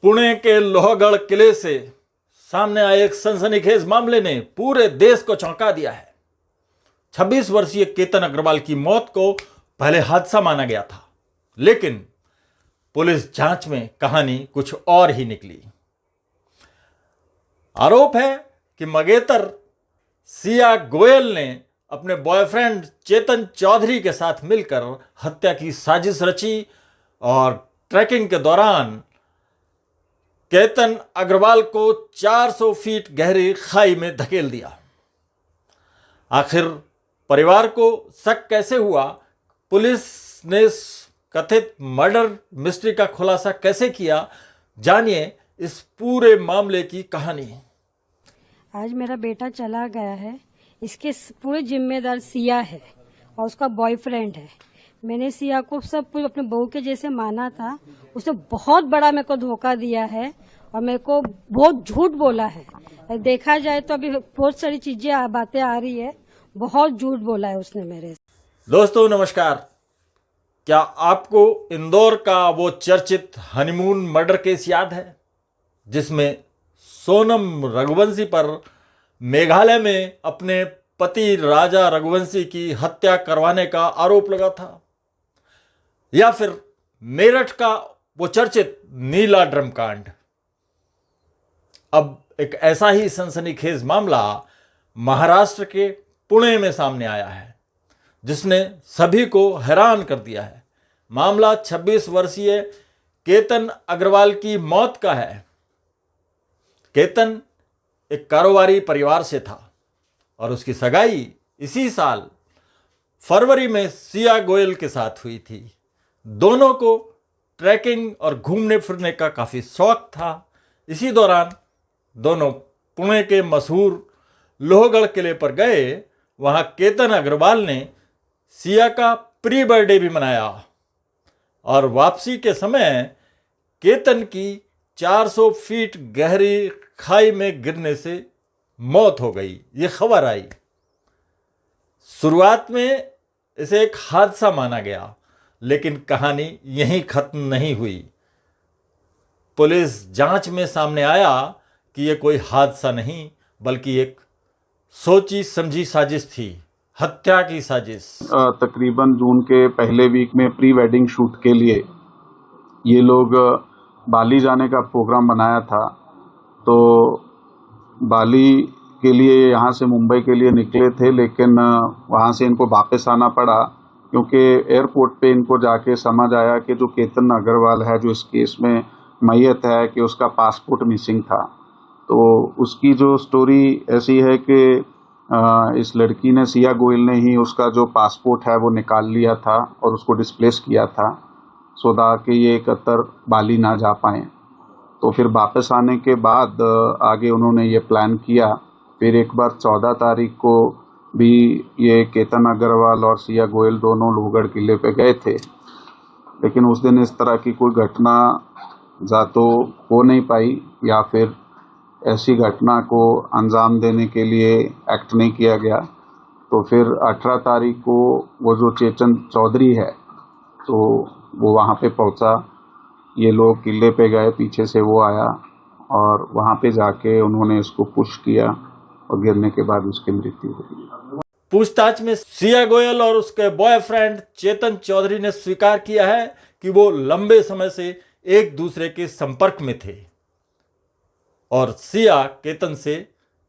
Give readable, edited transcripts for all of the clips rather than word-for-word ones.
पुणे के लोहगढ़ किले से सामने आए एक सनसनीखेज मामले ने पूरे देश को चौंका दिया है। 26 वर्षीय केतन अग्रवाल की मौत को पहले हादसा माना गया था, लेकिन पुलिस जांच में कहानी कुछ और ही निकली। आरोप है कि मंगेतर सिया गोयल ने अपने बॉयफ्रेंड चेतन चौधरी के साथ मिलकर हत्या की साजिश रची और ट्रैकिंग के दौरान केतन अग्रवाल को 400 फीट गहरी खाई में धकेल दिया। आखिर परिवार को शक कैसे हुआ, पुलिस ने कथित मर्डर मिस्ट्री का खुलासा कैसे किया, जानिए इस पूरे मामले की कहानी। आज मेरा बेटा चला गया है, इसके पूरे जिम्मेदार सिया है और उसका बॉयफ्रेंड है। मैंने सिया को सब कुछ अपने बहू के जैसे माना था, उसने बहुत बड़ा मेरे को धोखा दिया है और मेरे को बहुत झूठ बोला है। देखा जाए तो अभी बहुत सारी चीजें बातें आ रही है, बहुत झूठ बोला है उसने मेरे। दोस्तों नमस्कार, क्या आपको इंदौर का वो चर्चित हनीमून मर्डर केस याद है, जिसमें सोनम रघुवंशी पर मेघालय में अपने पति राजा रघुवंशी की हत्या करवाने का आरोप लगा था? या फिर मेरठ का वो चर्चित नीला ड्रम कांड? अब एक ऐसा ही सनसनीखेज मामला महाराष्ट्र के पुणे में सामने आया है, जिसने सभी को हैरान कर दिया है। मामला 26 वर्षीय केतन अग्रवाल की मौत का है। केतन एक कारोबारी परिवार से था और उसकी सगाई इसी साल फरवरी में सिया गोयल के साथ हुई थी। दोनों को ट्रैकिंग और घूमने फिरने का काफ़ी शौक था। इसी दौरान दोनों पुणे के मशहूर लोहगढ़ किले पर गए। वहाँ केतन अग्रवाल ने सिया का प्री बर्थडे भी मनाया और वापसी के समय केतन की 400 फीट गहरी खाई में गिरने से मौत हो गई, ये खबर आई। शुरुआत में इसे एक हादसा माना गया, लेकिन कहानी यहीं खत्म नहीं हुई। पुलिस जांच में सामने आया कि यह कोई हादसा नहीं, बल्कि एक सोची समझी साजिश थी, हत्या की साजिश। तकरीबन जून के पहले वीक में प्री वेडिंग शूट के लिए ये लोग बाली जाने का प्रोग्राम बनाया था। तो बाली के लिए यहाँ से मुंबई के लिए निकले थे, लेकिन वहाँ से इनको वापस आना पड़ा, क्योंकि एयरपोर्ट पे इनको जाके समझ आया कि जो केतन अग्रवाल है, जो इस केस में मैयत है, कि उसका पासपोर्ट मिसिंग था। तो उसकी जो स्टोरी ऐसी है कि इस लड़की ने, सिया गोयल ने ही उसका जो पासपोर्ट है वो निकाल लिया था और उसको डिस्प्लेस किया था, सो कि ये कतर बाली ना जा पाएँ। तो फिर वापस आने के बाद आगे उन्होंने ये प्लान किया। फिर एक बार 14 तारीख को भी ये केतन अग्रवाल और सिया गोयल दोनों लोहगढ़ किले पे गए थे, लेकिन उस दिन इस तरह की कोई घटना या तो हो नहीं पाई या फिर ऐसी घटना को अंजाम देने के लिए एक्ट नहीं किया गया। तो फिर 18 तारीख को वो जो चेतन चौधरी है, तो वो वहाँ पे पहुँचा। ये लोग किले पे गए, पीछे से वो आया और वहाँ पे जाके उन्होंने इसको पुश किया और गिरने के बाद उसकी मृत्यु हो गई। पूछताछ में सिया गोयल और उसके बॉयफ्रेंड चेतन चौधरी ने स्वीकार किया है कि वो लंबे समय से एक दूसरे के संपर्क में थे और सिया केतन से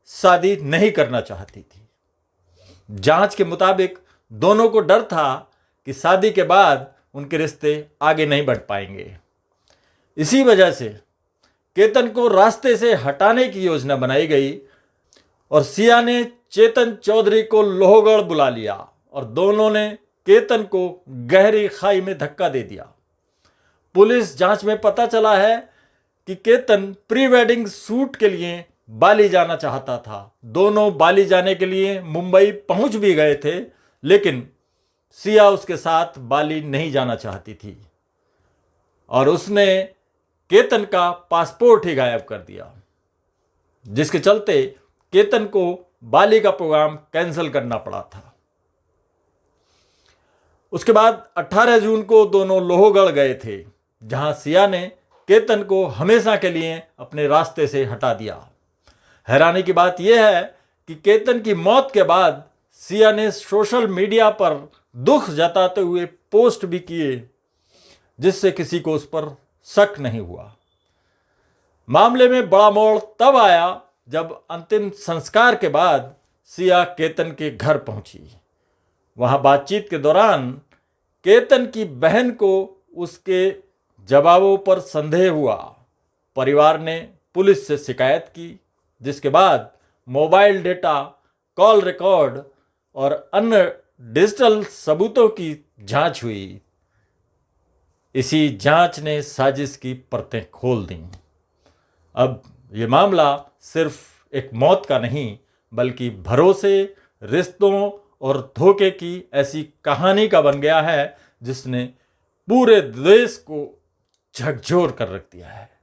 शादी नहीं करना चाहती थी। जांच के मुताबिक दोनों को डर था कि शादी के बाद उनके रिश्ते आगे नहीं बढ़ पाएंगे। इसी वजह से केतन को रास्ते से हटाने की योजना बनाई गई और सिया ने चेतन चौधरी को लोहगढ़ बुला लिया और दोनों ने केतन को गहरी खाई में धक्का दे दिया। पुलिस जांच में पता चला है कि केतन प्री वेडिंग शूट के लिए बाली जाना चाहता था। दोनों बाली जाने के लिए मुंबई पहुंच भी गए थे, लेकिन सिया उसके साथ बाली नहीं जाना चाहती थी और उसने केतन का पासपोर्ट ही गायब कर दिया, जिसके चलते केतन को बाली का प्रोग्राम कैंसिल करना पड़ा था। उसके बाद 18 जून को दोनों लोहगढ़ गए थे, जहां सिया ने केतन को हमेशा के लिए अपने रास्ते से हटा दिया। हैरानी की बात यह है कि केतन की मौत के बाद सिया ने सोशल मीडिया पर दुख जताते हुए पोस्ट भी किए, जिससे किसी को उस पर शक नहीं हुआ। मामले में बड़ा मोड़ तब आया जब अंतिम संस्कार के बाद सिया केतन के घर पहुंची। वहां बातचीत के दौरान केतन की बहन को उसके जवाबों पर संदेह हुआ। परिवार ने पुलिस से शिकायत की, जिसके बाद मोबाइल डेटा, कॉल रिकॉर्ड और अन्य डिजिटल सबूतों की जांच हुई। इसी जांच ने साजिश की परतें खोल दी। अब ये मामला सिर्फ एक मौत का नहीं, बल्कि भरोसे, रिश्तों और धोखे की ऐसी कहानी का बन गया है जिसने पूरे देश को झकझोर कर रख दिया है।